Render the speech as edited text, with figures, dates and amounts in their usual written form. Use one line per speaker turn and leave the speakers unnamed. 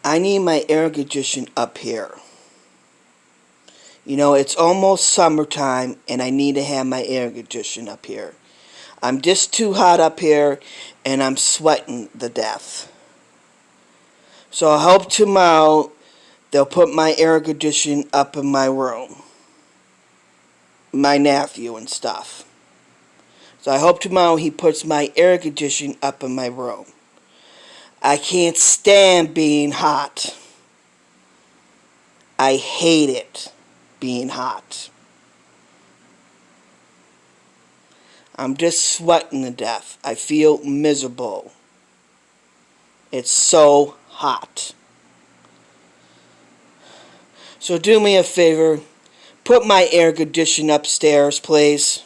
I need my air condition up here. You know, it's almost summertime and I need to have my air condition up here. I'm just too hot up here and I'm sweating to death. So I hope tomorrow they'll put my air condition up in my room. My nephew and stuff. So I hope tomorrow he puts my air condition up in my room. I can't stand being hot. I hate it being hot. I'm just sweating to death. I feel miserable. It's so hot. So do me a favor. Put my air condition upstairs, please.